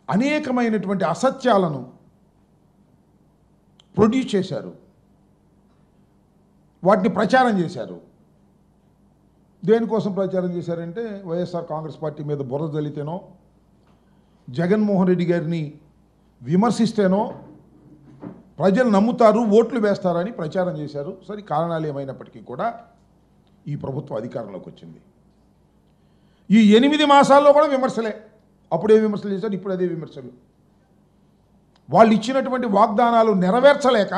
అనేకమైనటువంటి అసత్యాలను ప్రొడ్యూస్ చేశారు, వాటిని ప్రచారం చేశారు. దేనికోసం ప్రచారం చేశారంటే వైఎస్ఆర్ కాంగ్రెస్ పార్టీ మీద బురద జల్లితేనో, జగన్మోహన్ రెడ్డి గారిని విమర్శిస్తేనో ప్రజలు నమ్ముతారు, ఓట్లు వేస్తారని ప్రచారం చేశారు. సరే, కారణాలు ఏమైనప్పటికీ కూడా ఈ ప్రభుత్వం అధికారంలోకి వచ్చింది. ఈ 8 మాసాల్లో కూడా విమర్శలే. అప్పుడే విమర్శలు చేశారు, ఇప్పుడు అదే విమర్శలు. వాళ్ళు ఇచ్చినటువంటి వాగ్దానాలు నెరవేర్చలేక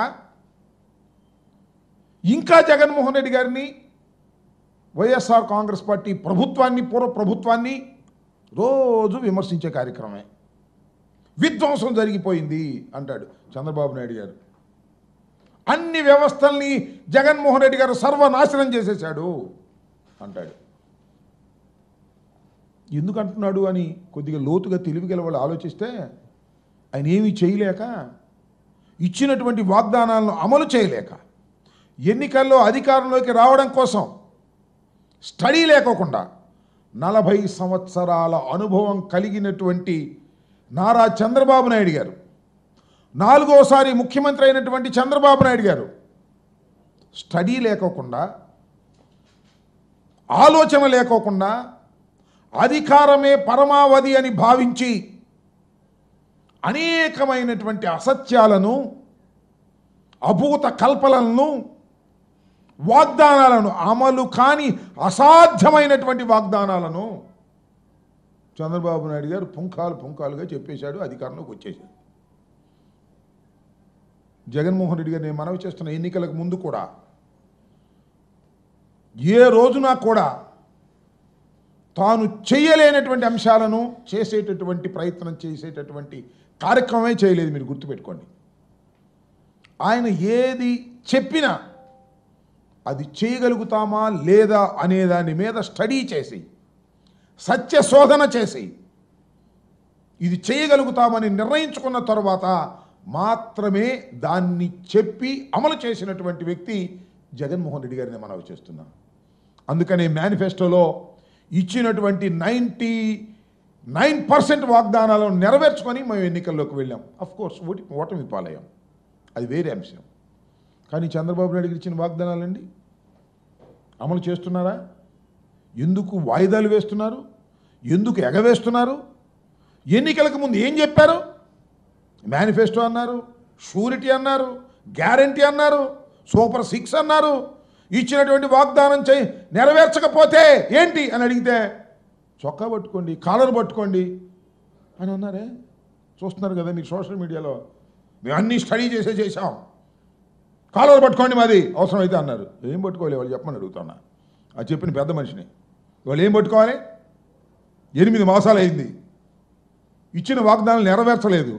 ఇంకా జగన్మోహన్ రెడ్డి గారిని, వైఎస్ఆర్ కాంగ్రెస్ పార్టీ ప్రభుత్వాన్ని, పూర్వ ప్రభుత్వాన్ని రోజు విమర్శించే కార్యక్రమమే. విధ్వంసం జరిగిపోయింది అంటాడు చంద్రబాబు నాయుడు గారు. అన్ని వ్యవస్థల్ని జగన్మోహన్ రెడ్డి గారు సర్వనాశనం చేసేశాడు అంటాడు. ఎందుకు అంటున్నాడు అని కొద్దిగా లోతుగా తెలివిగల వాళ్ళు ఆలోచిస్తే, ఆయన ఏమీ చేయలేక, ఇచ్చినటువంటి వాగ్దానాలను అమలు చేయలేక, ఎన్నికల్లో అధికారంలోకి రావడం కోసం స్టడీ లేకోకుండా 40 సంవత్సరాల అనుభవం కలిగినటువంటి నారా చంద్రబాబు నాయుడు గారు, 4వసారి ముఖ్యమంత్రి అయినటువంటి చంద్రబాబు నాయుడు గారు స్టడీ లేకోకుండా, ఆలోచన లేకోకుండా, అధికారమే పరమావధి అని భావించి అనేకమైనటువంటి అసత్యాలను, అభూత కల్పనలను, వాగ్దానాలను, అమలు కాని అసాధ్యమైనటువంటి వాగ్దానాలను చంద్రబాబు నాయుడు గారు పుంఖాలుగా చెప్పేశాడు, అధికారంలోకి వచ్చేశాడు. జగన్మోహన్ రెడ్డి గారు నేను మనవి చేస్తున్న ఎన్నికలకు ముందు కూడా ఏ రోజున కూడా తాను చేయలేనటువంటి అంశాలను చేసేటటువంటి ప్రయత్నం చేసేటటువంటి కార్యక్రమమే చేయలేదు. మీరు గుర్తుపెట్టుకోండి. ఆయన ఏది చెప్పినా అది చేయగలుగుతామా లేదా అనే దాని మీద స్టడీ చేసి, సత్య శోధన చేసి, ఇది చేయగలుగుతామని నిర్ణయించుకున్న తర్వాత మాత్రమే దాన్ని చెప్పి అమలు చేసినటువంటి వ్యక్తి జగన్మోహన్ రెడ్డి గారిని మనవి చేస్తున్నాం. అందుకనే మేనిఫెస్టోలో ఇచ్చినటువంటి 99% వాగ్దానాలను నెరవేర్చుకొని మేము ఎన్నికల్లోకి వెళ్ళాం. అఫ్కోర్స్ ఓటమి పాలయ్యాం, అది వేరే అంశం. కానీ చంద్రబాబు నాయుడు గారు ఇచ్చిన వాగ్దానాలండి అమలు చేస్తున్నారా? ఎందుకు వాయిదాలు వేస్తున్నారు? ఎందుకు ఎగవేస్తున్నారు? ఎన్నికలకు ముందు ఏం చెప్పారు? మేనిఫెస్టో అన్నారు, షూరిటీ అన్నారు, గ్యారంటీ అన్నారు, సూపర్ 6 అన్నారు. ఇచ్చినటువంటి వాగ్దానం నెరవేర్చకపోతే ఏంటి అని అడిగితే చొక్కా పట్టుకోండి, కాలర్ పట్టుకోండి అని అన్నారే. చూస్తున్నారు కదా మీకు సోషల్ మీడియాలో. మేము అన్నీ స్టడీ చేసాం, కాలర్ పట్టుకోండి మాది అవసరమైతే అన్నారు. ఏం పట్టుకోవాలి వాళ్ళు చెప్పమని అడుగుతున్నా. అది చెప్పిన పెద్ద మనిషిని. వాళ్ళు ఏం పట్టుకోవాలి? 8 మాసాలు అయింది, ఇచ్చిన వాగ్దానాలు నెరవేర్చలేదు,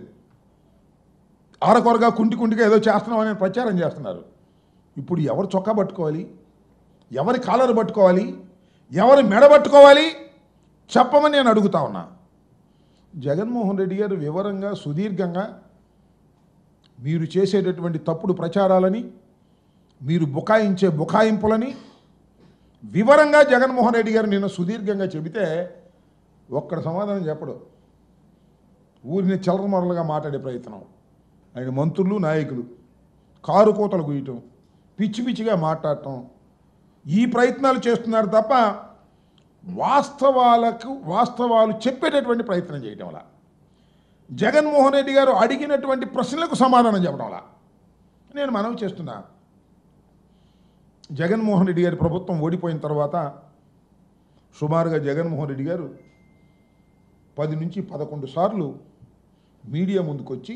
ఆరకొరగా కుంటిగా ఏదో చేస్తున్నామని ప్రచారం చేస్తున్నారు. ఇప్పుడు ఎవరు చొక్కా పట్టుకోవాలి, ఎవరి కాలర్ పట్టుకోవాలి, ఎవరి మెడ పట్టుకోవాలి చెప్పమని నేను అడుగుతా ఉన్నా. జగన్మోహన్ రెడ్డి గారు వివరంగా, సుదీర్ఘంగా మీరు చేసేటటువంటి తప్పుడు ప్రచారాలని, మీరు బుకాయించే బుకాయింపులని వివరంగా జగన్మోహన్ రెడ్డి గారు నిన్న సుదీర్ఘంగా చెబితే ఒక్కడ సమాధానం చెప్పడు. ఊరిని చిల్లరమొరలుగా మాట్లాడే ప్రయత్నం, ఆయన మంత్రులు, నాయకులు కారు కోతలు గుయ్యటం, పిచ్చిగా మాట్లాడటం, ఈ ప్రయత్నాలు చేస్తున్నారు తప్ప వాస్తవాలు చెప్పేటటువంటి ప్రయత్నం చేయటం వల్ల, జగన్మోహన్ రెడ్డి గారు అడిగినటువంటి ప్రశ్నలకు సమాధానం చెప్పడం వల్ల నేను మనవి చేస్తున్నా. జగన్మోహన్ రెడ్డి గారి ప్రభుత్వం ఓడిపోయిన తర్వాత సుమారుగా జగన్మోహన్ రెడ్డి గారు 10 నుంచి 11 సార్లు మీడియా ముందుకొచ్చి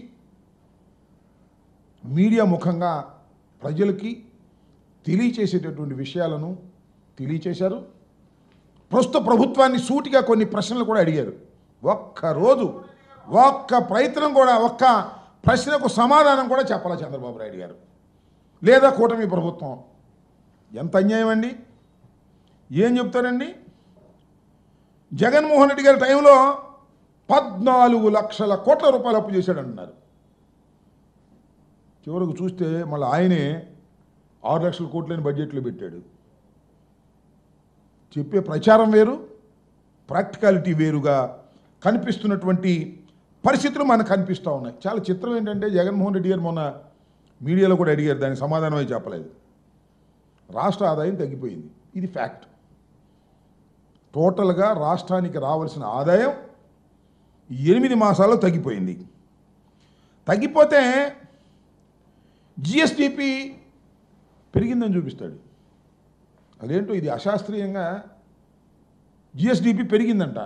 మీడియా ముఖంగా ప్రజలకి తెలియచేసేటటువంటి విషయాలను తెలియచేశారు. ప్రస్తుత ప్రభుత్వాన్ని సూటిగా కొన్ని ప్రశ్నలు కూడా అడిగారు. ఒక్క ప్రయత్నం కూడా, ఒక్క ప్రశ్నకు సమాధానం కూడా చెప్పాల చంద్రబాబు నాయుడు గారు లేదా కూటమి ప్రభుత్వం. ఎంత అన్యాయం అండి! ఏం చెప్తారండి? జగన్మోహన్ రెడ్డి గారి టైంలో 14 లక్షల కోట్ల రూపాయలు అప్పు చేశాడంటున్నారు. చివరకు చూస్తే మళ్ళీ ఆయనే 6 లక్షల కోట్లని బడ్జెట్లో పెట్టాడు. చెప్పే ప్రచారం వేరు, ప్రాక్టికాలిటీ వేరుగా కనిపిస్తున్నటువంటి పరిస్థితులు మనకు కనిపిస్తూ ఉన్నాయి. చాలా చిత్రం ఏంటంటే జగన్మోహన్ రెడ్డి గారు మొన్న మీడియాలో కూడా అడిగారు, దానికి సమాధానమే చెప్పలేదు. రాష్ట్ర ఆదాయం తగ్గిపోయింది, ఇది ఫ్యాక్ట్. టోటల్గా రాష్ట్రానికి రావాల్సిన ఆదాయం 8 మాసాల్లో తగ్గిపోయింది. తగ్గిపోతే జిఎస్డిపి పెరిగిందని చూపిస్తాడు. అదేంటో ఇది అశాస్త్రీయంగా జిఎస్డిపి పెరిగిందంట,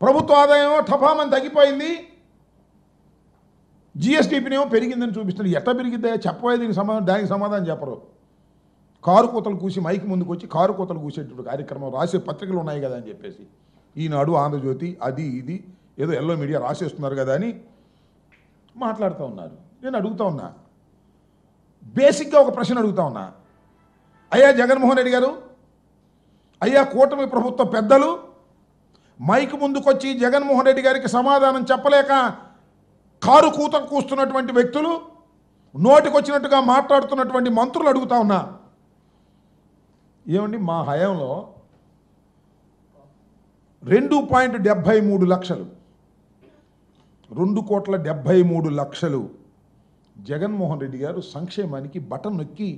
ప్రభుత్వ ఆదాయం టపామని తగ్గిపోయింది, జిఎస్డిపినేమో పెరిగిందని చూపిస్తాడు. ఎట్లా పెరిగిద్దా చెప్పబోయే దానికి సమాధానం చెప్పరు. కారు కూతలు కూసి మైకి ముందుకు వచ్చి కారు కూతలు కూసేటప్పుడు కార్యక్రమం రాసే పత్రికలు ఉన్నాయి కదా అని చెప్పేసి ఈనాడు, ఆంధ్రజ్యోతి, అది ఇది ఏదో ఎల్లో మీడియా రాసేస్తున్నారు కదా అని మాట్లాడుతూ ఉన్నారు. నేను అడుగుతా ఉన్నా, బేసిక్గా ఒక ప్రశ్న అడుగుతా ఉన్నా. అయ్యా జగన్మోహన్ రెడ్డి గారు, అయ్యా కూటమి ప్రభుత్వ పెద్దలు, మైక్ ముందుకొచ్చి జగన్మోహన్ రెడ్డి గారికి సమాధానం చెప్పలేక కారు కూత కూస్తున్నటువంటి వ్యక్తులు, నోటికొచ్చినట్టుగా మాట్లాడుతున్నటువంటి మంత్రులు అడుగుతా ఉన్నా, ఏమండి మా హయాంలో 2.73 లక్షలు 2,73,00,000 జగన్మోహన్ రెడ్డి గారు సంక్షేమానికి బటన్ నొక్కి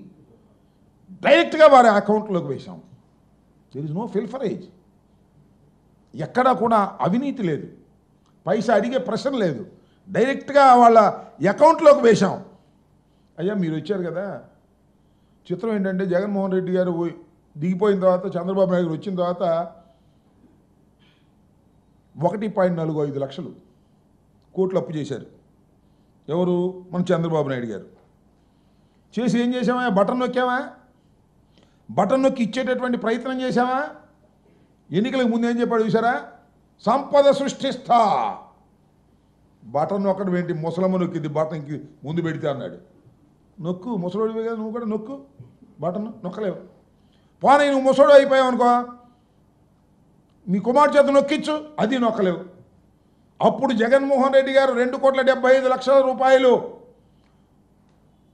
డైరెక్ట్గా వారి అకౌంట్లోకి వేశాం. దెర్ ఇస్ నో ఫిల్ఫరేజ్, ఎక్కడా కూడా అవినీతి లేదు, పైసా అడిగే ప్రశ్న లేదు, డైరెక్ట్గా వాళ్ళ అకౌంట్లోకి వేశాం. అయ్యా మీరు వచ్చారు కదా, చిత్రం ఏంటంటే జగన్మోహన్ రెడ్డి గారు దిగిపోయిన తర్వాత చంద్రబాబు నాయుడు గారు వచ్చిన తర్వాత 1.45 లక్షలు కోట్లు అప్పు చేశారు. ఎవరు? మన చంద్రబాబు నాయుడు గారు. చేసి ఏం చేసామా? బటన్ నొక్కామా? బటన్ నొక్కి ఇచ్చేటటువంటి ప్రయత్నం చేశామా? ఎన్నికలకు ముందు ఏం చెప్పాడు చూసారా? సంపద సృష్టిస్తా. బటన్ నొక్కడం ఏంటి? ముసలమ్మ నొక్కింది బటన్కి ముందు పెడితే అన్నాడు. నొక్కు, ముసలోడివే కదా నువ్వు కూడా నొక్కు, బటన్ నొక్కలేవు. పోనీ నువ్వు ముసలోడు అయిపోయావు అనుకో, నీ కుమార్ చేత నొక్కిచ్చు, అది నొక్కలేవు. అప్పుడు జగన్మోహన్ రెడ్డి గారు 2,75,00,000 రూపాయలు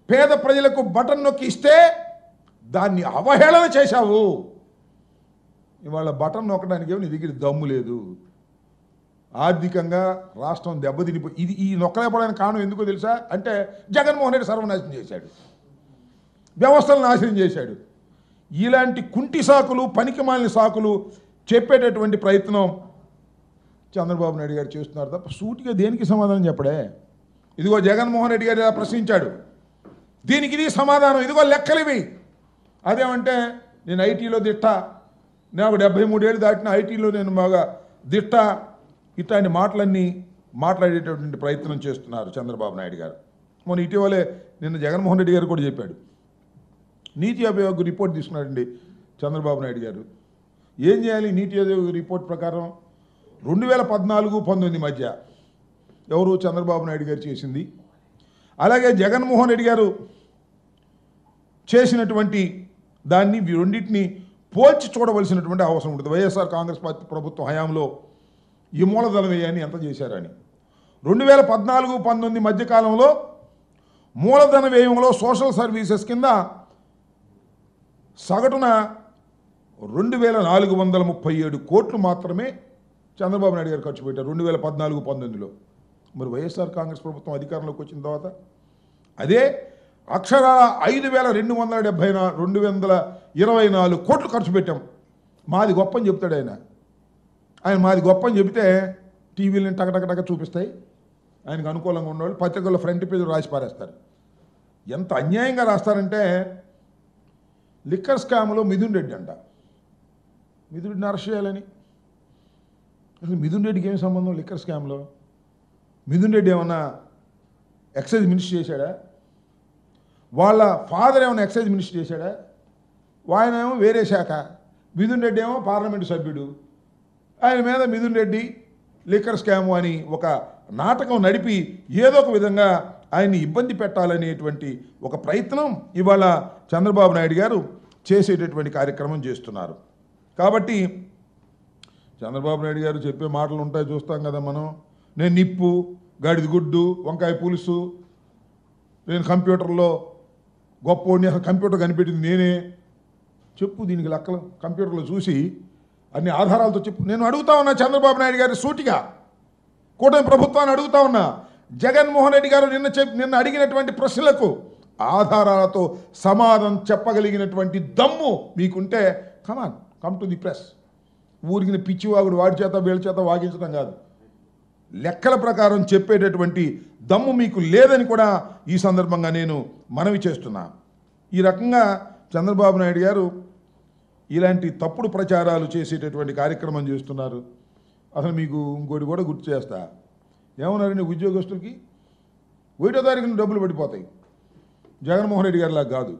పేద ప్రజలకు బటన్ నొక్కి ఇస్తే దాన్ని అవహేళన చేశావు. ఇవాళ బటన్ నొక్కడానికి ఏమో నీ దగ్గర దమ్ము లేదు. ఆర్థికంగా రాష్ట్రం దెబ్బతినిపోయి ఈ నొక్కలేపడానికి కారణం ఎందుకో తెలుసా? అంటే జగన్మోహన్ రెడ్డి సర్వనాశనం చేశాడు, వ్యవస్థలను నాశనం చేశాడు. ఇలాంటి కుంటి సాకులు, పనికిమాలిన సాకులు చెప్పేటటువంటి ప్రయత్నం చంద్రబాబు నాయుడు గారు చేస్తున్నారు తప్ప సూటిగా దేనికి సమాధానం చెప్పడే. ఇదిగో జగన్మోహన్ రెడ్డి గారు ఇలా ప్రశ్నించాడు, దీనికి ఇది సమాధానం, ఇదిగో లెక్కలివి. అదేమంటే నేను ఐటీలో దిట్ట, నాకు 73 ఏళ్ళు దాటిన ఐటీలో నేను బాగా దిట్ట, ఇట్లాంటి మాటలన్నీ మాట్లాడేటటువంటి ప్రయత్నం చేస్తున్నారు చంద్రబాబు నాయుడు గారు. మొన్న ఇటీవలే నిన్న జగన్మోహన్ రెడ్డి గారు కూడా చెప్పాడు, నీతి ఆయోగ్ రిపోర్ట్ తీసుకున్నాడండి చంద్రబాబు నాయుడు గారు. ఏం చేయాలి? నీతి ఆయోగ్ రిపోర్ట్ ప్రకారం 2014-19 మధ్య ఎవరు? చంద్రబాబు నాయుడు గారు చేసింది, అలాగే జగన్మోహన్ రెడ్డి గారు చేసినటువంటి దాన్ని రెండింటిని పోల్చి చూడవలసినటువంటి అవసరం ఉంటుంది. వైఎస్ఆర్ కాంగ్రెస్ పార్టీ ప్రభుత్వం హయాంలో ఈ మూలధన వ్యయాన్ని ఎంత చేశారని. 2014-19 మధ్యకాలంలో మూలధన వ్యయంలో సోషల్ సర్వీసెస్ కింద సగటున 2,437 కోట్లు మాత్రమే చంద్రబాబు నాయుడు గారు ఖర్చు పెట్టారు 2014-19లో. మరి వైఎస్ఆర్ కాంగ్రెస్ ప్రభుత్వం అధికారంలోకి వచ్చిన తర్వాత అదే అక్షరాల 5,224 కోట్లు ఖర్చు పెట్టాం. మాది గొప్ప అని చెప్తాడు ఆయన. మాది గొప్ప అని చెబితే టీవీలను టకటకటక చూపిస్తాయి, ఆయనకు అనుకూలంగా ఉన్నవాళ్ళు పత్రికల్లో ఫ్రంట్ పేజ్ రాసి పారేస్తారు. ఎంత అన్యాయంగా రాస్తారంటే, లిక్కర్ స్కామ్లో మిథున్ రెడ్డి అంట, మిథున్ రెడ్డిని అరెస్ట్ చేయాలని. అసలు మిథున్ రెడ్డికి ఏమి సంబంధం లిక్కర్ స్కామ్లో? మిథున్ రెడ్డి ఏమన్నా ఎక్సైజ్ మినిస్టర్ చేశాడా? వాళ్ళ ఫాదర్ ఏమైనా ఎక్సైజ్ మినిస్టర్ చేశాడా? ఆయన ఏమో వేరే శాఖ, మిథున్ రెడ్డి ఏమో పార్లమెంటు సభ్యుడు. ఆయన మీద మిథున్ రెడ్డి లిక్కర్ స్కాము అని ఒక నాటకం నడిపి ఏదో ఒక విధంగా ఆయన్ని ఇబ్బంది పెట్టాలనేటువంటి ఒక ప్రయత్నం ఇవాళ చంద్రబాబు నాయుడు గారు చేసేటటువంటి కార్యక్రమం చేస్తున్నారు. కాబట్టి చంద్రబాబు నాయుడు గారు చెప్పే మాటలు ఉంటాయి, చూస్తాం కదా మనం. నేను నిప్పు, గాడిద గుడ్డు, వంకాయ పులుసు, నేను కంప్యూటర్లో గొప్పోడిని, అసలు కంప్యూటర్ కనిపెట్టింది నేనే, చెప్పు దీనికి లెక్కలు కంప్యూటర్లో చూసి అన్ని ఆధారాలతో చెప్పు. నేను అడుగుతా ఉన్నా చంద్రబాబు నాయుడు గారి సూటిగా, కూటమి ప్రభుత్వాన్ని అడుగుతా ఉన్నా, జగన్మోహన్ రెడ్డి గారు నిన్న అడిగినటువంటి ప్రశ్నలకు ఆధారాలతో సమాధానం చెప్పగలిగినటువంటి దమ్ము మీకుంటే కమ్ టు ది ప్రెస్. ఊరికి పిచ్చివాగుడు వాడి చేత వీళ్ళ చేత వాగించడం కాదు, లెక్కల ప్రకారం చెప్పేటటువంటి దమ్ము మీకు లేదని కూడా ఈ సందర్భంగా నేను మనవి చేస్తున్నా. ఈ రకంగా చంద్రబాబు నాయుడు గారు ఇలాంటి తప్పుడు ప్రచారాలు చేసేటటువంటి కార్యక్రమం చేస్తున్నారు. అసలు మీకు ఇంకోటి కూడా గుర్తు చేస్తా, ఏమన్నారండి ఉద్యోగస్తులకి 1వ తారీఖున డబ్బులు పడిపోతాయి, జగన్మోహన్ రెడ్డి గారిలా కాదు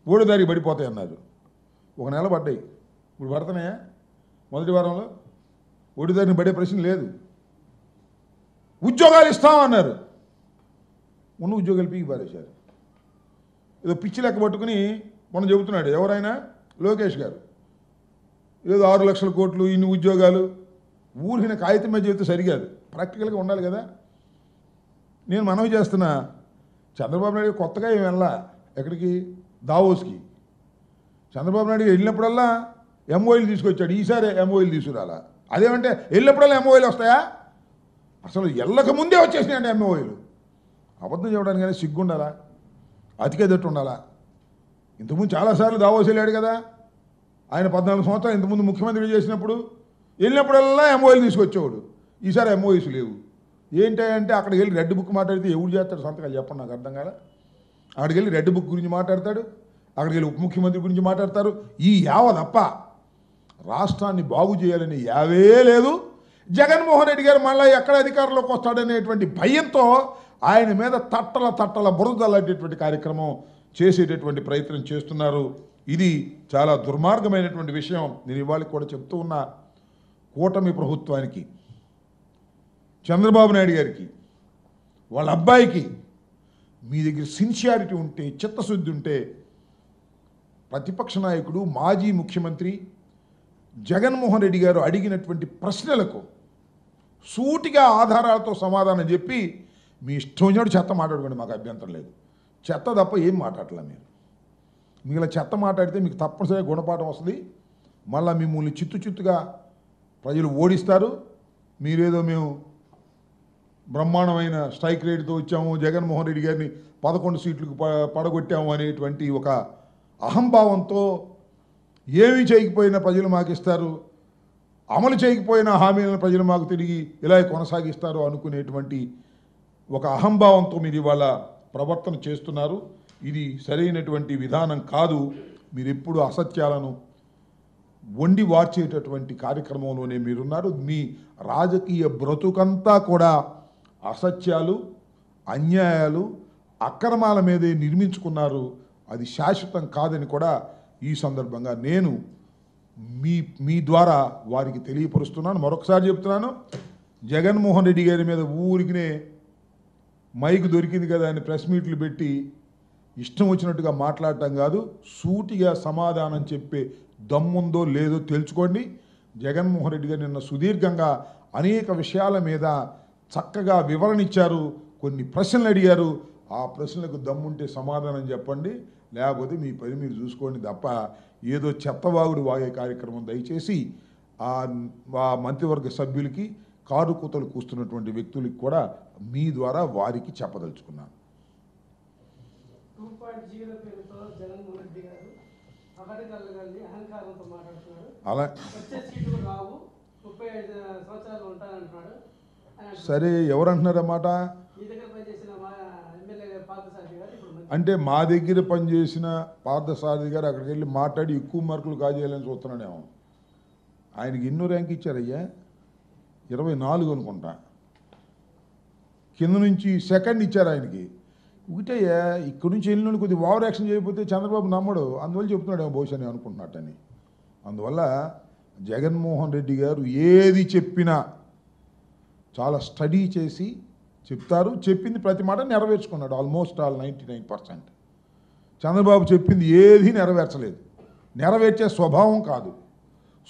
3వ తారీఖు పడిపోతాయి అన్నారు. 1 నెల పడ్డాయి, ఇప్పుడు పడుతున్నాయా? మొదటి వారంలో 1వ తారీఖున పడే ప్రశ్న లేదు. ఉద్యోగాలు ఇస్తామన్నారు, ఉన్న ఉద్యోగాలు పీకి పారేశారు. ఏదో పిచ్చి లెక్క పట్టుకుని మనం చెబుతున్నాడు ఎవరైనా, లోకేష్ గారు ఏదో 6 లక్షల కోట్లు ఇన్ని ఉద్యోగాలు, ఊరిన కాగితం మీద చెబితే సరికాదు, ప్రాక్టికల్గా ఉండాలి కదా. నేను మనవి చేస్తున్నా, చంద్రబాబు నాయుడు కొత్తగా ఏమి వెళ్ళా ఎక్కడికి, దావోస్కి. చంద్రబాబు నాయుడు వెళ్ళినప్పుడల్లా ఎంఓఈలు తీసుకొచ్చాడు, ఈసారి ఎంఓఈలు తీసుకురాలా. అదేమంటే వెళ్ళినప్పుడల్లా ఎంఓఈలు వస్తాయా? అసలు ఎల్లక ముందే వచ్చేసినాయండి ఎంఓఈలు. అబద్ధం చెప్పడానికి కానీ సిగ్గుండాలా, అతికేదట్టు ఉండాలా. ఇంతకుముందు చాలాసార్లు దావోస్ వెళ్ళాడు కదా ఆయన, 14 సంవత్సరాలు ఇంతకుముందు ముఖ్యమంత్రి చేసినప్పుడు వెళ్ళినప్పుడల్లా ఎంఓఈలు తీసుకొచ్చేవాడు. ఈసారి ఎంఓఈస్ లేవు. ఏంటంటే అక్కడికి వెళ్ళి రెడ్ బుక్ మాట్లాడితే ఎవరు చేస్తాడు సంతకాలు చెప్పండి, నాకు అర్థం కాదా. అక్కడికి వెళ్ళి రెడ్ బుక్ గురించి మాట్లాడతాడు, అక్కడికి వెళ్ళి ఉప ముఖ్యమంత్రి గురించి మాట్లాడతారు. ఈ యావ తప్ప రాష్ట్రాన్ని బాగు చేయాలని యావే లేదు. జగన్మోహన్ రెడ్డి గారు మళ్ళీ ఎక్కడ అధికారంలోకి వస్తాడనేటువంటి భయంతో ఆయన మీద తట్టల బురద చల్లేటటువంటి కార్యక్రమం చేసేటటువంటి ప్రయత్నం చేస్తున్నారు. ఇది చాలా దుర్మార్గమైనటువంటి విషయం. నేను ఇవాళ కూడా చెప్తూ ఉన్నా, కూటమి ప్రభుత్వానికి, చంద్రబాబు నాయుడు గారికి, వాళ్ళ అబ్బాయికి మీ దగ్గర సిన్సియారిటీ ఉంటే, చిత్తశుద్ధి ఉంటే, ప్రతిపక్ష నాయకుడు మాజీ ముఖ్యమంత్రి జగన్మోహన్ రెడ్డి గారు అడిగినటువంటి ప్రశ్నలకు సూటిగా ఆధారాలతో సమాధానం చెప్పి మీ ఇష్టం వచ్చినట్టు చెత్త మాట్లాడుకోండి, మాకు అభ్యంతరం లేదు. చెత్త తప్ప ఏం మాట్లాడలే మీరు. మిగిలిన చెత్త మాట్లాడితే మీకు తప్పనిసరిగా గుణపాఠం వస్తుంది. మళ్ళీ మిమ్మల్ని చిత్తుగా ప్రజలు ఓడిస్తారు. మీరేదో మేము బ్రహ్మాండమైన స్ట్రైక్ రేటుతో వచ్చాము, జగన్మోహన్ రెడ్డి గారిని 11 సీట్లకు పడగొట్టాము అనేటువంటి ఒక అహంభావంతో ఏమీ చేయకపోయినా ప్రజలు మాకు ఇస్తారు, అమలు చేయకపోయిన హామీలను ప్రజలు మాకు తిరిగి ఇలా కొనసాగిస్తారు అనుకునేటువంటి ఒక అహంభావంతో మీరు ఇవాళ ప్రవర్తన చేస్తున్నారు. ఇది సరైనటువంటి విధానం కాదు. మీరు ఎప్పుడు అసత్యాలను వండి వార్చేటటువంటి కార్యక్రమంలోనే మీరున్నారు. మీ రాజకీయ బ్రతుకంతా కూడా అసత్యాలు, అన్యాయాలు, అక్రమాల మీదే నిర్మించుకున్నారు. అది శాశ్వతం కాదని కూడా ఈ సందర్భంగా నేను మీ ద్వారా వారికి తెలియపరుస్తున్నాను. మరొకసారి చెప్తున్నాను, జగన్మోహన్ రెడ్డి గారి మీద ఊరికినే మైక్ దొరికింది కదా అని ప్రెస్ మీట్లు పెట్టి ఇష్టం వచ్చినట్టుగా మాట్లాడటం కాదు, సూటిగా సమాధానం చెప్పే దమ్ముందో లేదో తెలుసుకోండి. జగన్మోహన్ రెడ్డి గారు నిన్న సుదీర్ఘంగా అనేక విషయాల మీద చక్కగా వివరణ ఇచ్చారు, కొన్ని ప్రశ్నలు అడిగారు. ఆ ప్రశ్నలకు దమ్ముంటే సమాధానం చెప్పండి, లేకపోతే మీ పని మీరు చూసుకోండి తప్ప ఏదో చెత్తవాగుడు వాగే కార్యక్రమం దయచేసి ఆ మంత్రివర్గ సభ్యులకి, కారు కూతలు కూస్తున్నటువంటి వ్యక్తులకి కూడా మీ ద్వారా వారికి చెప్పదలుచుకున్నాను. అలా సరే, ఎవరు అంటున్నారన్నమాట? అంటే మా దగ్గర పనిచేసిన పార్థసారథి గారు అక్కడికి వెళ్ళి మాట్లాడి ఎక్కువ మార్కులు కాజేయాలని చూస్తున్నాడేమో. ఆయనకి ఎన్నో ర్యాంక్ ఇచ్చారయ్యా, 24 అనుకుంటా. కింద నుంచి సెకండ్ ఇచ్చారు ఆయనకి. ఒకటయ్యా, ఇక్కడి నుంచి వెళ్ళిన కొద్దిగా ఓవర్ యాక్షన్ చేయకపోతే చంద్రబాబు నమ్మడు, అందువల్ల చెప్తున్నాడేమో బహుశా నేను అనుకుంటున్నట్టని. అందువల్ల జగన్మోహన్ రెడ్డి గారు ఏది చెప్పినా చాలా స్టడీ చేసి చెప్తారు. చెప్పింది ప్రతి మాట నెరవేర్చుకున్నాడు, ఆల్మోస్ట్ ఆల్ 99%. చంద్రబాబు చెప్పింది ఏది నెరవేర్చలేదు, నెరవేర్చే స్వభావం కాదు.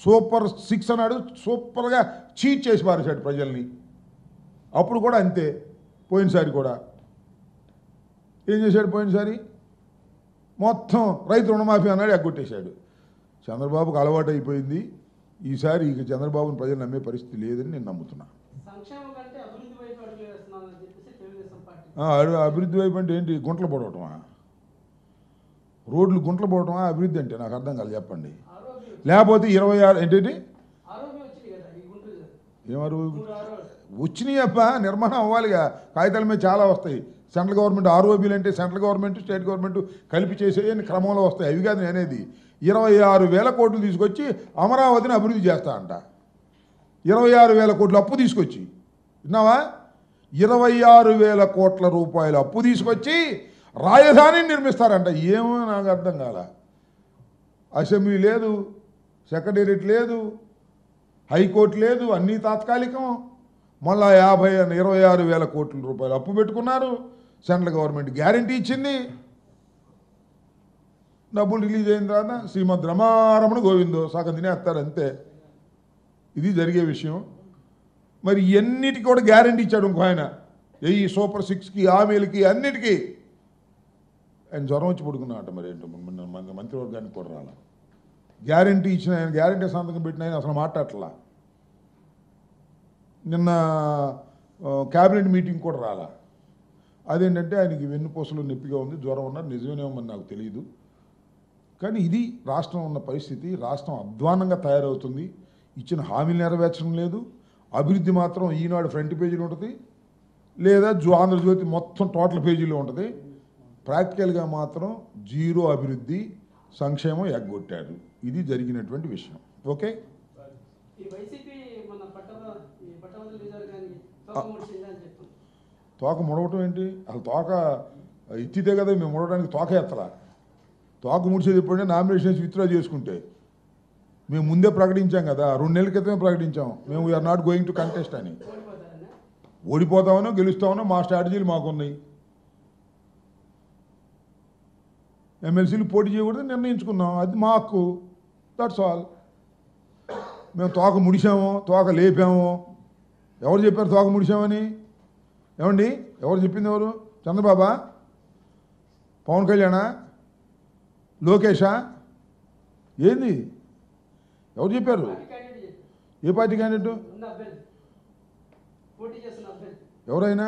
సూపర్ 6 అన్నాడు, సూపర్గా చీట్ చేసి పారేశాడు ప్రజల్ని. అప్పుడు కూడా అంతే, పోయినసారి కూడా ఏం చేశాడు? పోయినసారి మొత్తం రైతు రుణమాఫీ అన్నాడు, ఎగ్గొట్టేశాడు. చంద్రబాబుకు అలవాటు అయిపోయింది. ఈసారి ఇక చంద్రబాబుని ప్రజలు నమ్మే పరిస్థితి లేదని నేను నమ్ముతున్నా. అభివృద్ధి వైపు అంటే ఏంటి? గుంటలు పడవటమా? రోడ్లు గుంటలు పోవటమా అభివృద్ధి అంటే? నాకు అర్థం కాదు, చెప్పండి. లేకపోతే 26 ఏంటి ఏమారు వచ్చినాయి అప్ప, నిర్మాణం అవ్వాలిగా. కాగితాల మీద చాలా వస్తాయి. సెంట్రల్ గవర్నమెంట్ ఆర్ఓబీలు అంటే సెంట్రల్ గవర్నమెంట్ స్టేట్ గవర్నమెంట్ కలిపి చేసేయని క్రమంలో వస్తాయి. అవి కాదు నేనేది. 26,000 కోట్లు తీసుకొచ్చి అమరావతిని అభివృద్ధి చేస్తా అంట. 26,000 కోట్లు అప్పు తీసుకొచ్చి, విన్నావా? 26,000 కోట్ల రూపాయలు అప్పు తీసుకొచ్చి రాజధానిని నిర్మిస్తారంట. ఏమో నాకు అర్థం కాల. అసెంబ్లీ లేదు, సెక్రటేరియట్ లేదు, హైకోర్టు లేదు, అన్నీ తాత్కాలికం. మళ్ళా 26,000 కోట్ల రూపాయలు అప్పు పెట్టుకున్నారు. సెంట్రల్ గవర్నమెంట్ గ్యారంటీ ఇచ్చింది. డబ్బులు రిలీజ్ అయిన తర్వాత శ్రీమద్ రమారమణ గోవిందో సగం తినేస్తారు అంతే. ఇది జరిగే విషయం. మరి ఎన్నిటికీ కూడా గ్యారంటీ ఇచ్చాడు ఇంకో ఆయన. ఈ సూపర్ 6కి హామీలకి అన్నిటికీ ఆయన జ్వరం వచ్చి పడుకున్నాట. మరి ఏంటో మంత్రివర్గానికి కూడా రాల. గ్యారంటీ ఇచ్చిన ఆయన, గ్యారంటీ సంతకం పెట్టిన ఆయన అసలు మాట్లాడట్లా. నిన్న క్యాబినెట్ మీటింగ్ కూడా రాలా. అదేంటంటే ఆయనకి వెన్నుపూసలు నొప్పిగా ఉంది, జ్వరం ఉన్నారు. నిజమేమని నాకు తెలియదు. కానీ ఇది రాష్ట్రం ఉన్న పరిస్థితి. రాష్ట్రం అధ్వానంగా తయారవుతుంది. ఇచ్చిన హామీలు నెరవేర్చడం లేదు. అభివృద్ధి మాత్రం ఈనాడు ఫ్రంట్ పేజీలో ఉంటుంది, లేదా ఆంధ్రజ్యోతి మొత్తం టోటల్ పేజీలో ఉంటుంది. ప్రాక్టికల్గా మాత్రం జీరో అభివృద్ధి, సంక్షేమం ఎగ్గొట్టాడు. ఇది జరిగినటువంటి విషయం. ఓకే, తోక ముడవటం ఏంటి? అసలు తోక ఎత్తితే కదా మేము ముడవడానికి. తోక ఎత్తలా. తోక ముడిచేది ఎప్పుడంటే నామినేషన్స్ విత్డ్రా చేసుకుంటే. మేము ముందే ప్రకటించాం కదా, 2 నెలల క్రితమే ప్రకటించాం మేము we're not going to contest అని. ఓడిపోతామనో గెలుస్తామనో మా స్ట్రాటజీలు మాకున్నాయి. ఎమ్మెల్సీలు పోటీ చేయకూడదు నిర్ణయించుకున్నాం. అది మా హక్కు. That's all. మేము తోక ముడిసామో తోక లేపామో? ఎవరు చెప్పారు తోక ముడిసామని? ఏమండి, ఎవరు చెప్పింది? ఎవరు? చంద్రబాబా, పవన్ కళ్యాణా, లోకేషా? ఏంది? ఎవరు చెప్పారు? ఏ పార్టీ క్యాండిడేట్? ఎవరైనా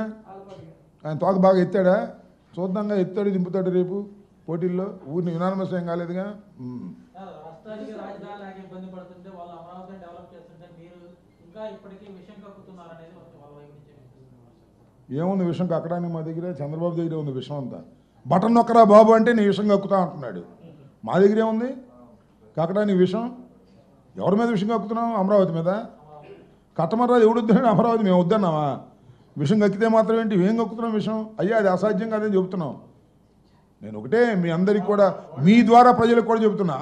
ఆయన తోక బాగా ఎత్తాడా? చూద్దాంగా. ఎత్తాడు, దింపుతాడు రేపు పోటీల్లో. ఊరిని యునానిమస్ ఏం కాలేదుగా. ఏముంది విషయం కక్కడానికి? మా దగ్గర చంద్రబాబు దగ్గర ఉంది విషయం అంతా. బటన్ నొక్కరా బాబు అంటే నీ విషయం కక్కుతా అంటున్నాడు. మా దగ్గరే ఉంది కక్కడానికి విషయం. ఎవరి మీద విషయం కక్కుతున్నాం? అమరావతి మీద. కట్టమర్రాదు ఎవడు వద్దన్నాడు? అమరావతి మేము వద్దన్నావా? విషయం కక్కితే మాత్రం ఏంటి? ఏం కక్కుతున్నాం విషయం? అయ్యా అది అసాధ్యం కాదని చెబుతున్నాం. నేను ఒకటే మీ అందరికి కూడా, మీ ద్వారా ప్రజలకు కూడా చెబుతున్నా.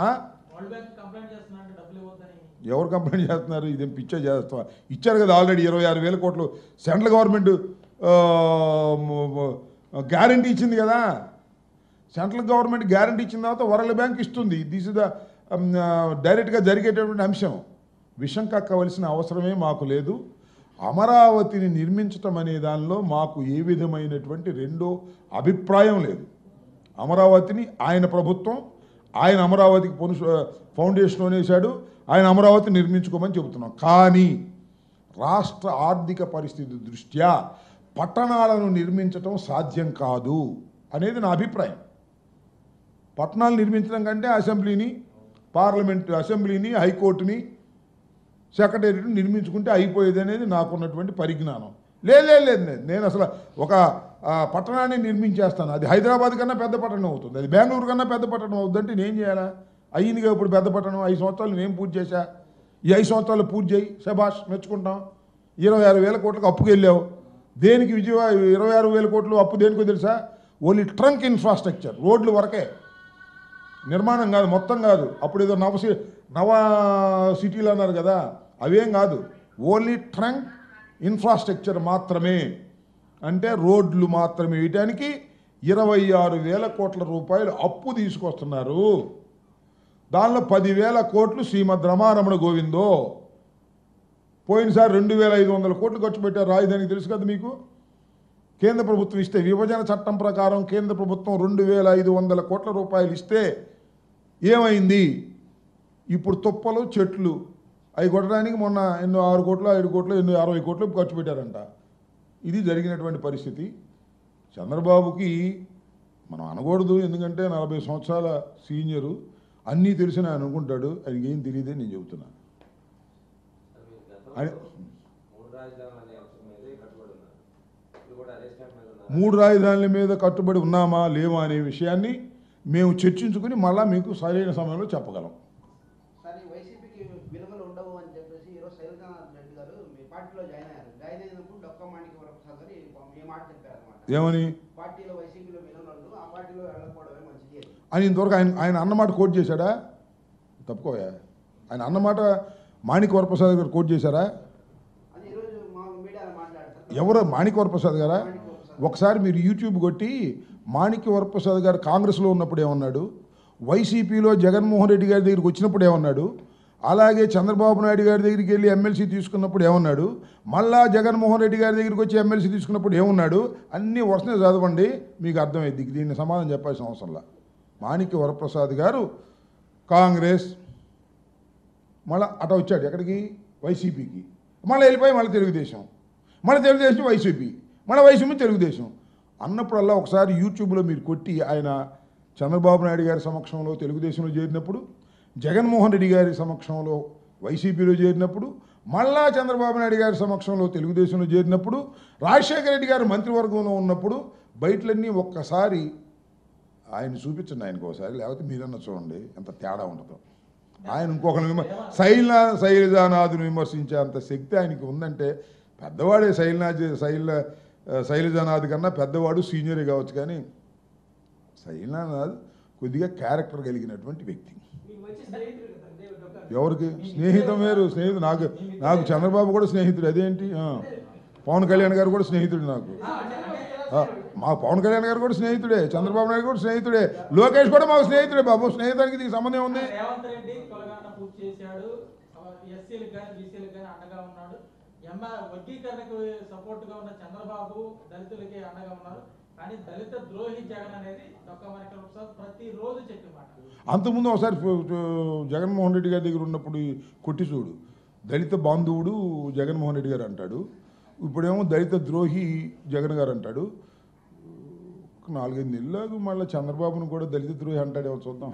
ఎవరు కంప్లైంట్ చేస్తున్నారు? ఇదేం పిచ్చే చేస్తా. ఇచ్చారు కదా ఆల్రెడీ 26,000 కోట్లు సెంట్రల్ గవర్నమెంట్ గ్యారంటీ ఇచ్చింది కదా. సెంట్రల్ గవర్నమెంట్ గ్యారంటీ ఇచ్చిన తర్వాత వరల్డ్ బ్యాంక్ ఇస్తుంది. దిస్ ఇస్ ద డైరెక్ట్గా జరిగేటటువంటి అంశం. విషం కక్కవలసిన అవసరమే మాకు లేదు. అమరావతిని నిర్మించటం అనే దానిలో మాకు ఏ విధమైనటువంటి రెండో అభిప్రాయం లేదు. అమరావతిని ఆయన ప్రభుత్వం, ఆయన అమరావతికి ఫౌండేషన్ వేశాడు. ఆయన అమరావతి నిర్మించుకోమని చెబుతున్నాం. కానీ రాష్ట్ర ఆర్థిక పరిస్థితి దృష్ట్యా పట్టణాలను నిర్మించటం సాధ్యం కాదు అనేది నా అభిప్రాయం. పట్టణాలు నిర్మించడం కంటే అసెంబ్లీని, పార్లమెంట్ అసెంబ్లీని, హైకోర్టుని, సెక్రటేరియట్ని నిర్మించుకుంటే అయిపోయేది అనేది నాకున్నటువంటి పరిజ్ఞానం. లేదు, నేను అసలు ఒక పట్టణాన్ని నిర్మించేస్తాను. అది హైదరాబాద్ కన్నా పెద్ద పట్టణం అవుతుంది, అది బెంగళూరు కన్నా పెద్ద పట్టణం అవుతుందంటే నేను చేయాలా? అయ్యిందిగా ఇప్పుడు పెద్ద పట్టణం. 5 సంవత్సరాలు నేను పూర్తి చేశా. ఈ 5 సంవత్సరాలు పూర్తి చేయి, శభాష్, మెచ్చుకుంటాం. 26,000 కోట్లకు అప్పుకి వెళ్ళావు. దేనికి 26,000 కోట్లు అప్పు దేనికో తెలుసా? ఓన్లీ ట్రంక్ ఇన్ఫ్రాస్ట్రక్చర్, రోడ్లు వరకే, నిర్మాణం కాదు, మొత్తం కాదు. అప్పుడు ఏదో నవ సిటీలు అన్నారు కదా, అవేం కాదు. ఓన్లీ ట్రంక్ ఇన్ఫ్రాస్ట్రక్చర్ మాత్రమే. అంటే రోడ్లు మాత్రమే వేయటానికి 26,000 కోట్ల రూపాయలు అప్పు తీసుకొస్తున్నారు. దానిలో 10,000 కోట్లు శ్రీమద్ రమారమణ గోవిందో. పోయినసారి 2,500 కోట్లు ఖర్చు పెట్టారు రాజధానికి, తెలుసు కదా మీకు. కేంద్ర ప్రభుత్వం ఇస్తే, విభజన చట్టం ప్రకారం కేంద్ర ప్రభుత్వం 2,500 కోట్ల రూపాయలు ఇస్తే ఏమైంది? ఇప్పుడు తుప్పలు చెట్లు అవి కొట్టడానికి మొన్న ఎన్నో 6 కోట్లు 5 కోట్లు ఎన్నో 60 కోట్లు ఖర్చు పెట్టారంట. ఇది జరిగినటువంటి పరిస్థితి. చంద్రబాబుకి మనం అనకూడదు, ఎందుకంటే 40 సంవత్సరాల సీనియరు, అన్నీ తెలిసిన ఆయన అనుకుంటాడు. ఆయనకి ఏం తెలియదే నేను చెబుతున్నా. మూడు రాజధానుల మీద కట్టుబడి ఉన్నామా లేవా అనే విషయాన్ని మేము చర్చించుకుని మళ్ళా మీకు సరైన సమయంలో చెప్పగలం. ఏమని అని ఇంతవరకు ఆయన అన్నమాట కోట్ చేశాడా? తప్పుకోయా, ఆయన అన్నమాట మాణిక్ వరప్రసాద్ గారు కోట్ చేశారా? ఎవరు మాణిక్ వరప్రసాద్ గారా? ఒకసారి మీరు యూట్యూబ్ కొట్టి మాణిక్ వరప్రసాద్ గారు కాంగ్రెస్లో ఉన్నప్పుడు ఏమన్నాడు, వైసీపీలో జగన్మోహన్ రెడ్డి గారి దగ్గరికి వచ్చినప్పుడు ఏమన్నాడు, అలాగే చంద్రబాబు నాయుడు గారి దగ్గరికి వెళ్ళి ఎమ్మెల్సీ తీసుకున్నప్పుడు ఏమన్నాడు, మళ్ళా జగన్మోహన్ రెడ్డి గారి దగ్గరికి వచ్చి ఎమ్మెల్సీ తీసుకున్నప్పుడు ఏమన్నాడు, అన్నీ వరుసనే చదవండి మీకు అర్థమైంది. దీన్ని సమాధానం చెప్పాల్సిన అవసరంలా. మాణిక్ వరప్రసాద్ గారు కాంగ్రెస్, మళ్ళీ అట వచ్చాడు ఎక్కడికి, వైసీపీకి, మళ్ళీ వెళ్ళిపోయి మళ్ళీ తెలుగుదేశం, మళ్ళీ తెలుగుదేశం వైసీపీ, మళ్ళీ వైసీపీ తెలుగుదేశం అన్నప్పుడల్లా ఒకసారి యూట్యూబ్లో మీరు కొట్టి ఆయన చంద్రబాబు నాయుడు గారి సమక్షంలో తెలుగుదేశంలో చేరినప్పుడు, జగన్మోహన్ రెడ్డి గారి సమక్షంలో వైసీపీలో చేరినప్పుడు, మళ్ళా చంద్రబాబు నాయుడు గారి సమక్షంలో తెలుగుదేశంలో చేరినప్పుడు, రాజశేఖర రెడ్డి గారు మంత్రివర్గంలో ఉన్నప్పుడు బయటలన్నీ ఒక్కసారి ఆయన చూపించండి ఆయనకు ఒకసారి, లేకపోతే మీరన్నా చూడండి ఎంత తేడా ఉంటుందో. ఆయన ఇంకొకరిని శైలజానాథ్ని విమర్శించే అంత శక్తి ఆయనకి ఉందంటే, పెద్దవాడే శైలజానాథ్ కన్నా పెద్దవాడు సీనియరే కావచ్చు, కానీ శైలజానాథ్ కొద్దిగా క్యారెక్టర్ కలిగినటువంటి వ్యక్తి. ఎవరికి స్నేహితం వేరు, స్నేహితుడు నాకు చంద్రబాబు కూడా స్నేహితుడు. అదేంటి, పవన్ కళ్యాణ్ గారు కూడా స్నేహితుడు నాకు. మా పవన్ కళ్యాణ్ గారు కూడా స్నేహితుడే, చంద్రబాబు నాయుడు కూడా స్నేహితుడే, లోకేష్ కూడా మాకు స్నేహితుడే బాబు. స్నేహితానికి దీనికి సంబంధం ఉంది. వర్గీకరణకు సపోర్ట్ గా ఉన్న చంద్రబాబు దళితులకి అండగా ఉన్నారు, కానీ దళిత ద్రోహి జగన్ అనేది ప్రతిరోజు చెప్పే మాట. అంతకుముందు ఒకసారి జగన్మోహన్ రెడ్డి గారి దగ్గర ఉన్నప్పుడు కొట్టి చూడు, దళిత బాంధవుడు జగన్మోహన్ రెడ్డి గారు అంటాడు, ఇప్పుడేమో దళిత ద్రోహి జగన్ గారు అంటాడు. 4-5 నెలలకు మళ్ళీ చంద్రబాబును కూడా దళిత ద్రోహి అంటాడేమో చూద్దాం.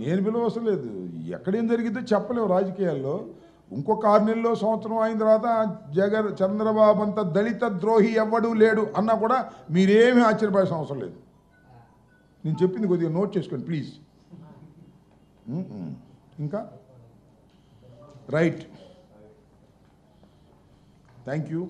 నేను పిలవసలేదు, ఎక్కడేం జరిగితే చెప్పలేవు రాజకీయాల్లో. ఇంకొక 6 నెలల్లో సంవత్సరం అయిన తర్వాత చంద్రబాబు అంత దళిత ద్రోహి ఎవ్వడూ లేడు అన్నా కూడా మీరేమీ ఆశ్చర్యపడాల్సిన అవసరం లేదు. నేను చెప్పింది కొద్దిగా నోట్ చేసుకోండి ప్లీజ్. ఇంకా రైట్, థ్యాంక్ యూ.